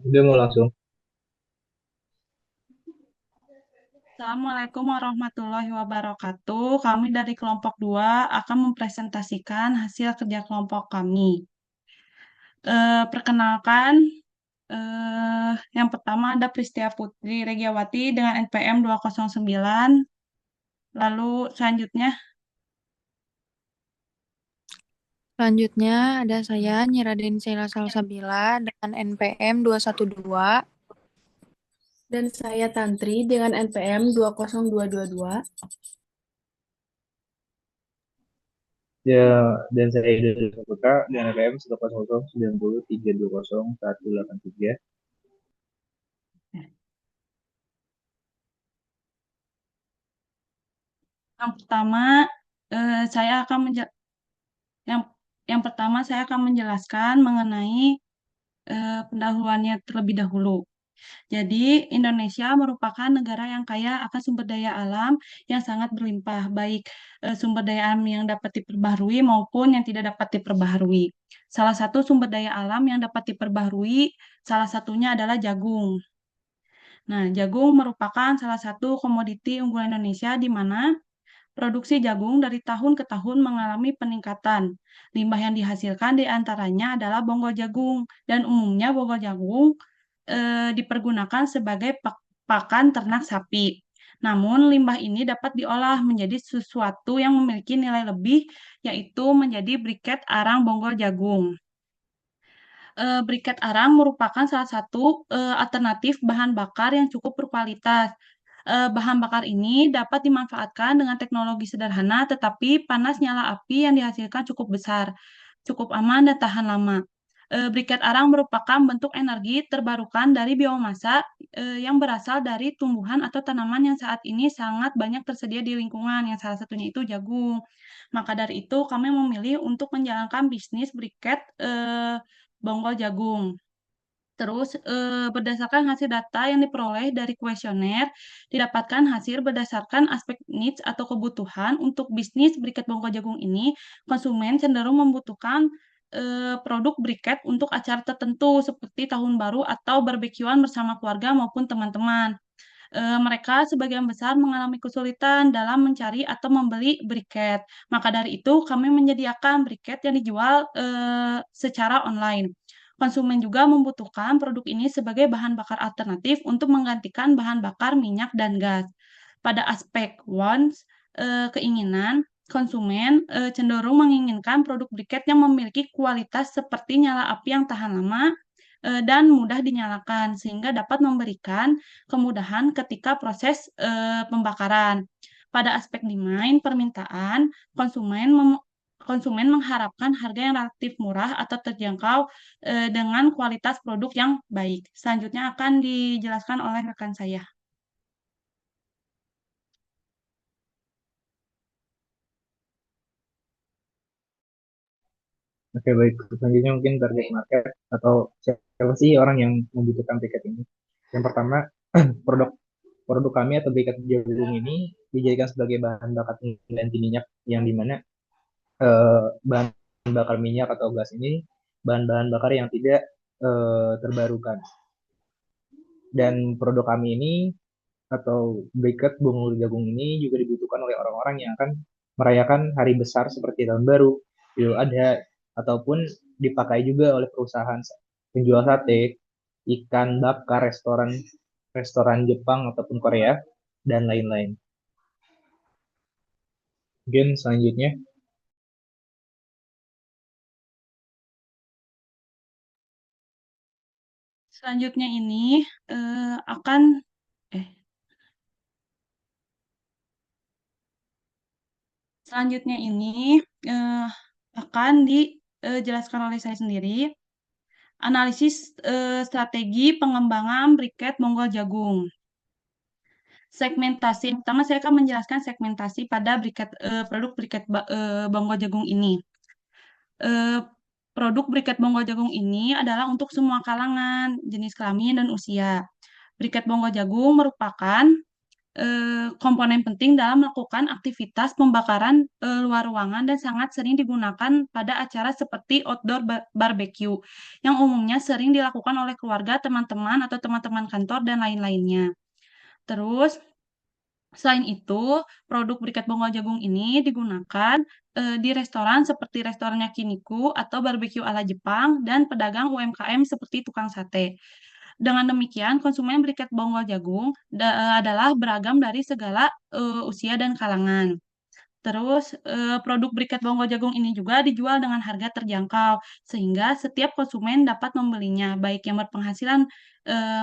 Udah mau langsung. Assalamualaikum warahmatullahi wabarakatuh. Kami dari kelompok 2 akan mempresentasikan hasil kerja kelompok kami. Perkenalkan, yang pertama ada Pristia Putri Regiawati dengan NPM 209. Lalu selanjutnya, Selanjutnya ada saya, Nyiraden Sheila Salsabila dengan NPM 212. Dan saya Tantri dengan NPM 20222. Ya, dan saya dari Putra dengan RPM 10090903183. yang pertama, saya akan yang yang pertama saya akan menjelaskan mengenai pendahuluannya terlebih dahulu. Jadi, Indonesia merupakan negara yang kaya akan sumber daya alam yang sangat berlimpah, baik sumber daya alam yang dapat diperbaharui maupun yang tidak dapat diperbaharui. Salah satu sumber daya alam yang dapat diperbaharui, salah satunya adalah jagung. Nah, jagung merupakan salah satu komoditi unggulan Indonesia di mana produksi jagung dari tahun ke tahun mengalami peningkatan. Limbah yang dihasilkan diantaranya adalah bonggol jagung, dan umumnya bonggol jagung dipergunakan sebagai pakan ternak sapi. Namun, limbah ini dapat diolah menjadi sesuatu yang memiliki nilai lebih, yaitu menjadi briket arang bonggol jagung. Briket arang merupakan salah satu alternatif bahan bakar yang cukup berkualitas. Bahan bakar ini dapat dimanfaatkan dengan teknologi sederhana, tetapi panas nyala api yang dihasilkan cukup besar, cukup aman dan tahan lama. Briket arang merupakan bentuk energi terbarukan dari biomasa yang berasal dari tumbuhan atau tanaman yang saat ini sangat banyak tersedia di lingkungan, yang salah satunya itu jagung. Maka dari itu, kami memilih untuk menjalankan bisnis briket bonggol jagung. Terus, berdasarkan hasil data yang diperoleh dari kuesioner, didapatkan hasil berdasarkan aspek needs atau kebutuhan untuk bisnis briket bongko jagung ini, konsumen cenderung membutuhkan produk briket untuk acara tertentu seperti tahun baru atau barbekyuan bersama keluarga maupun teman-teman. Mereka sebagian besar mengalami kesulitan dalam mencari atau membeli briket. Maka dari itu, kami menyediakan briket yang dijual secara online. Konsumen juga membutuhkan produk ini sebagai bahan bakar alternatif untuk menggantikan bahan bakar minyak dan gas. Pada aspek wants, keinginan, konsumen cenderung menginginkan produk briket yang memiliki kualitas seperti nyala api yang tahan lama, dan mudah dinyalakan sehingga dapat memberikan kemudahan ketika proses pembakaran. Pada aspek demand, permintaan, konsumen konsumen mengharapkan harga yang relatif murah atau terjangkau dengan kualitas produk yang baik. Selanjutnya akan dijelaskan oleh rekan saya. Oke, baik. Selanjutnya mungkin target market atau siapa sih orang yang membutuhkan tiket ini. Yang pertama, produk produk kami atau briket jagung ini dijadikan sebagai bahan bakar pengganti minyak yang dimana bahan bakar minyak atau gas ini bahan-bahan bakar yang tidak terbarukan. Dan produk kami ini atau briket bunga jagung ini juga dibutuhkan oleh orang-orang yang akan merayakan hari besar seperti tahun baru, Idul Adha, ataupun dipakai juga oleh perusahaan penjual sate, ikan bakar, restoran restoran Jepang ataupun Korea, dan lain-lain. Mungkin selanjutnya, Selanjutnya ini akan eh selanjutnya ini eh, akan dijelaskan oleh saya sendiri. Analisis strategi pengembangan briket bonggol jagung. Segmentasi. Pertama saya akan menjelaskan segmentasi pada produk briket bonggol jagung ini. Eh, Produk briket bonggol jagung ini adalah untuk semua kalangan, jenis kelamin dan usia. Briket bonggol jagung merupakan komponen penting dalam melakukan aktivitas pembakaran luar ruangan dan sangat sering digunakan pada acara seperti outdoor barbecue yang umumnya sering dilakukan oleh keluarga, teman-teman, atau teman-teman kantor dan lain-lainnya. Terus, selain itu, produk briket bonggol jagung ini digunakan di restoran seperti restoran yakiniku atau barbeque ala Jepang dan pedagang UMKM seperti tukang sate. Dengan demikian, konsumen briket bonggol jagung adalah beragam dari segala usia dan kalangan. Terus, produk briket bonggol jagung ini juga dijual dengan harga terjangkau, sehingga setiap konsumen dapat membelinya, baik yang berpenghasilan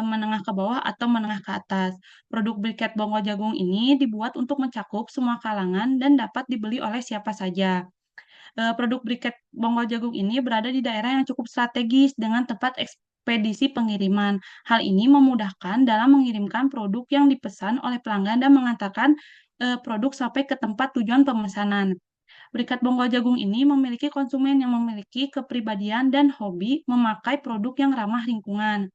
menengah ke bawah atau menengah ke atas. Produk briket bonggol jagung ini dibuat untuk mencakup semua kalangan dan dapat dibeli oleh siapa saja. Produk briket bonggol jagung ini berada di daerah yang cukup strategis dengan tempat ekspedisi pengiriman. Hal ini memudahkan dalam mengirimkan produk yang dipesan oleh pelanggan dan mengantarkan produk sampai ke tempat tujuan pemesanan. Briket bonggol jagung ini memiliki konsumen yang memiliki kepribadian dan hobi memakai produk yang ramah lingkungan.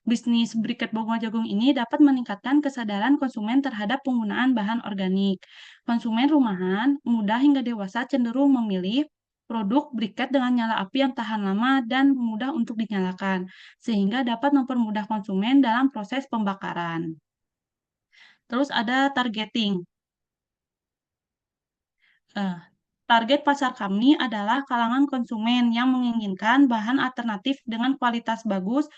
Bisnis briket bonggol jagung ini dapat meningkatkan kesadaran konsumen terhadap penggunaan bahan organik. Konsumen rumahan, muda hingga dewasa cenderung memilih produk briket dengan nyala api yang tahan lama dan mudah untuk dinyalakan, sehingga dapat mempermudah konsumen dalam proses pembakaran. Terus ada targeting. Eh, Target pasar kami adalah kalangan konsumen yang menginginkan bahan alternatif dengan kualitas bagus,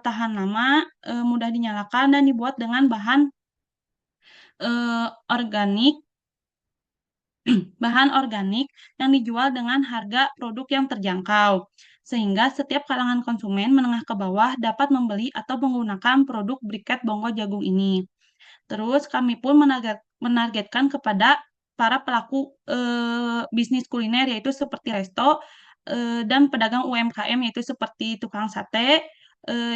tahan lama, mudah dinyalakan, dan dibuat dengan bahan organik, bahan organik yang dijual dengan harga produk yang terjangkau, sehingga setiap kalangan konsumen menengah ke bawah dapat membeli atau menggunakan produk briket bonggol jagung ini. Terus kami pun menargetkan kepada para pelaku bisnis kuliner yaitu seperti resto dan pedagang UMKM yaitu seperti tukang sate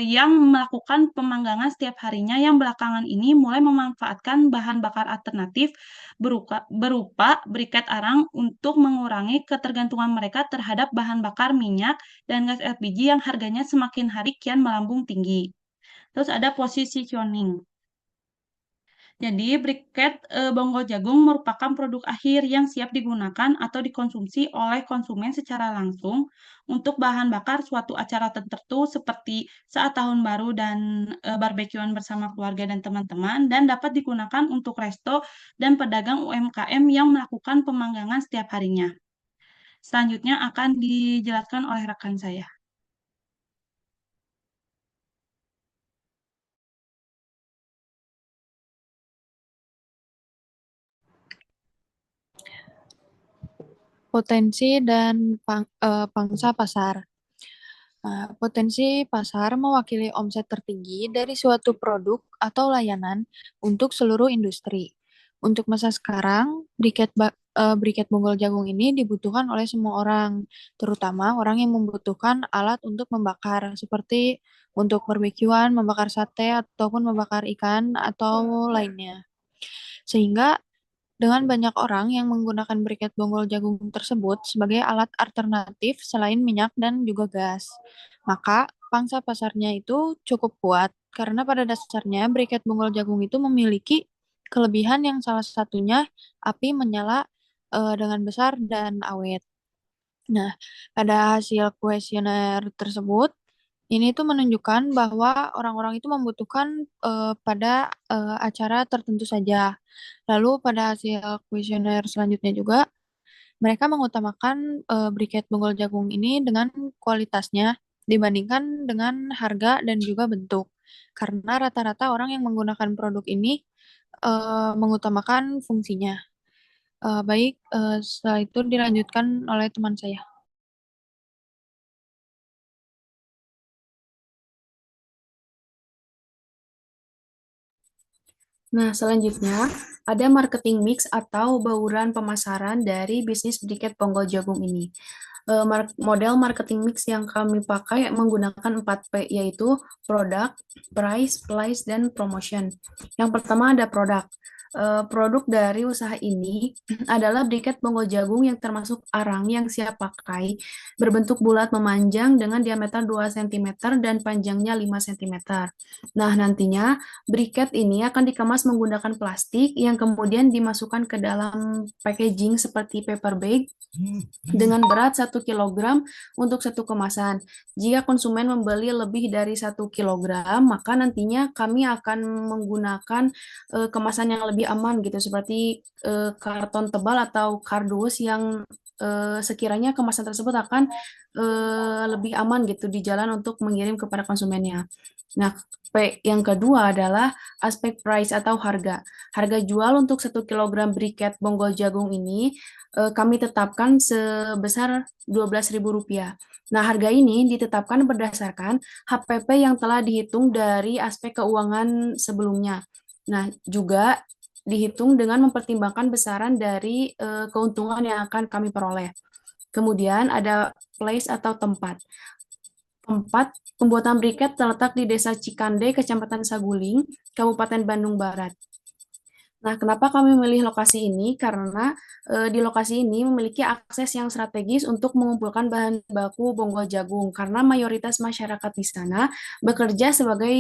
yang melakukan pemanggangan setiap harinya yang belakangan ini mulai memanfaatkan bahan bakar alternatif berupa briket arang untuk mengurangi ketergantungan mereka terhadap bahan bakar minyak dan gas LPG yang harganya semakin hari kian melambung tinggi. Terus ada positioning. Jadi, briket bonggol jagung merupakan produk akhir yang siap digunakan atau dikonsumsi oleh konsumen secara langsung untuk bahan bakar suatu acara tertentu seperti saat tahun baru dan barbekyuan bersama keluarga dan teman-teman dan dapat digunakan untuk resto dan pedagang UMKM yang melakukan pemanggangan setiap harinya. Selanjutnya akan dijelaskan oleh rekan saya. Potensi dan pangsa pasar. Nah, potensi pasar mewakili omset tertinggi dari suatu produk atau layanan untuk seluruh industri. Untuk masa sekarang, briket bonggol jagung ini dibutuhkan oleh semua orang, terutama orang yang membutuhkan alat untuk membakar, seperti untuk barbekyuan, membakar sate, ataupun membakar ikan atau lainnya. Sehingga dengan banyak orang yang menggunakan briket bonggol jagung tersebut sebagai alat alternatif selain minyak dan juga gas, maka pangsa pasarnya itu cukup kuat karena pada dasarnya briket bonggol jagung itu memiliki kelebihan yang salah satunya api menyala dengan besar dan awet. Nah, pada hasil kuesioner tersebut, ini tuh menunjukkan bahwa orang-orang itu membutuhkan pada acara tertentu saja. Lalu pada hasil kuesioner selanjutnya juga, mereka mengutamakan briket bonggol jagung ini dengan kualitasnya dibandingkan dengan harga dan juga bentuk. Karena rata-rata orang yang menggunakan produk ini mengutamakan fungsinya. Baik, setelah itu dilanjutkan oleh teman saya. Nah, selanjutnya ada marketing mix atau bauran pemasaran dari bisnis briket bonggol jagung ini. Model marketing mix yang kami pakai menggunakan 4P, yaitu product, price, place, dan promotion. Yang pertama ada produk. Produk dari usaha ini adalah briket bongo jagung yang termasuk arang yang siap pakai, berbentuk bulat memanjang dengan diameter 2 cm dan panjangnya 5 cm. Nah, nantinya briket ini akan dikemas menggunakan plastik yang kemudian dimasukkan ke dalam packaging seperti paper bag dengan berat 1 kg untuk satu kemasan. Jika konsumen membeli lebih dari 1 kg, maka nantinya kami akan menggunakan kemasan yang lebih aman gitu, seperti karton tebal atau kardus yang sekiranya kemasan tersebut akan lebih aman gitu di jalan untuk mengirim kepada konsumennya. Nah, yang kedua adalah aspek price atau harga. Harga jual untuk 1 kg briket bonggol jagung ini kami tetapkan sebesar Rp12.000. Nah, harga ini ditetapkan berdasarkan HPP yang telah dihitung dari aspek keuangan sebelumnya. Nah, juga dihitung dengan mempertimbangkan besaran dari keuntungan yang akan kami peroleh. Kemudian ada place atau tempat. Tempat pembuatan briket terletak di Desa Cikande, Kecamatan Saguling, Kabupaten Bandung Barat. Nah, kenapa kami memilih lokasi ini? Karena di lokasi ini memiliki akses yang strategis untuk mengumpulkan bahan baku bonggol jagung. Karena mayoritas masyarakat di sana bekerja sebagai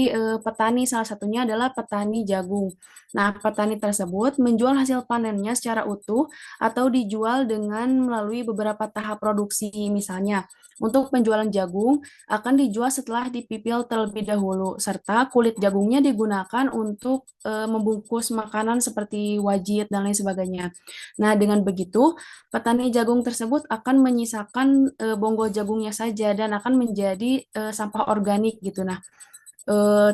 petani, salah satunya adalah petani jagung. Nah, petani tersebut menjual hasil panennya secara utuh atau dijual dengan melalui beberapa tahap produksi. Misalnya, untuk penjualan jagung akan dijual setelah dipipil terlebih dahulu, serta kulit jagungnya digunakan untuk membungkus makanan seperti wajit dan lain sebagainya. Nah, dengan begitu, petani jagung tersebut akan menyisakan bonggol jagungnya saja dan akan menjadi sampah organik gitu. Nah,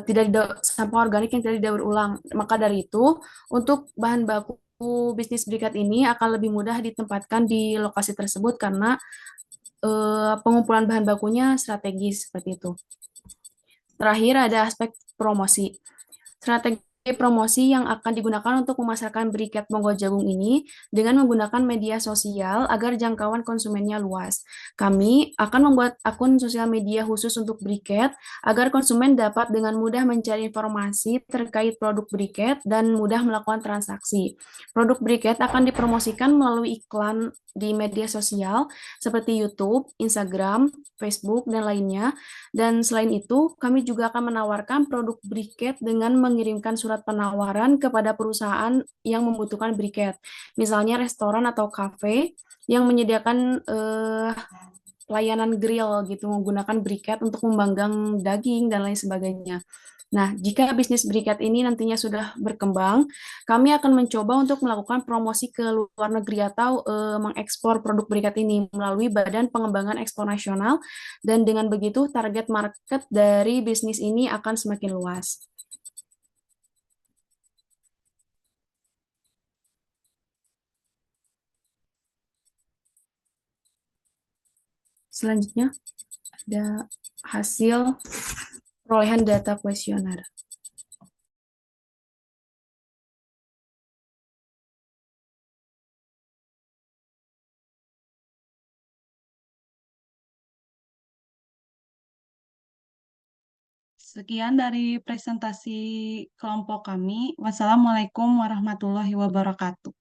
tidak sampah organik yang tidak didaur ulang. Maka dari itu, untuk bahan baku bisnis berikat ini akan lebih mudah ditempatkan di lokasi tersebut karena pengumpulan bahan bakunya strategis seperti itu. Terakhir ada aspek promosi. Strategi promosi yang akan digunakan untuk memasarkan briket bonggol jagung ini dengan menggunakan media sosial agar jangkauan konsumennya luas. Kami akan membuat akun sosial media khusus untuk briket agar konsumen dapat dengan mudah mencari informasi terkait produk briket dan mudah melakukan transaksi. Produk briket akan dipromosikan melalui iklan di media sosial seperti YouTube, Instagram, Facebook, dan lainnya. Dan selain itu, kami juga akan menawarkan produk briket dengan mengirimkan surat penawaran kepada perusahaan yang membutuhkan briket. Misalnya restoran atau kafe yang menyediakan layanan grill gitu, menggunakan briket untuk memanggang daging dan lain sebagainya. Nah, jika bisnis briket ini nantinya sudah berkembang, kami akan mencoba untuk melakukan promosi ke luar negeri atau mengekspor produk briket ini melalui Badan Pengembangan Ekspor Nasional, dan dengan begitu target market dari bisnis ini akan semakin luas. Selanjutnya ada hasil perolehan data kuesioner. Sekian dari presentasi kelompok kami. Wassalamualaikum warahmatullahi wabarakatuh.